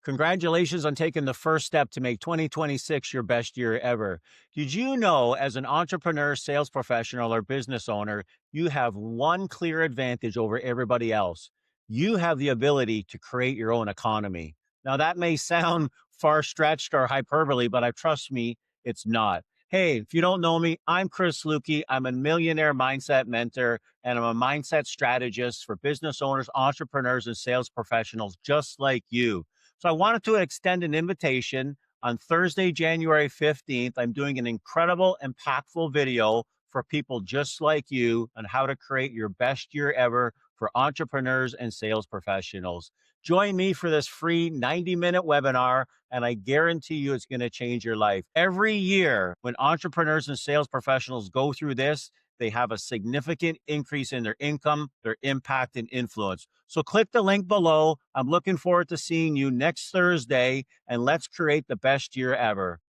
Congratulations on taking the first step to make 2026 your best year ever. Did you know, as an entrepreneur, sales professional, or business owner, you have one clear advantage over everybody else? You have the ability to create your own economy. Now, that may sound far stretched or hyperbole, but I trust me, it's not. Hey, if you don't know me, I'm Chris Lukey. I'm a millionaire mindset mentor, and I'm a mindset strategist for business owners, entrepreneurs, and sales professionals just like you. So I wanted to extend an invitation on Thursday, January 15th. I'm doing an incredible, impactful video for people just like you on how to create your best year ever for entrepreneurs and sales professionals. Join me for this free 90-minute webinar, and I guarantee you it's going to change your life. Every year, when entrepreneurs and sales professionals go through this, they have a significant increase in their income, their impact, and influence. So click the link below. I'm looking forward to seeing you next Thursday, and let's create the best year ever.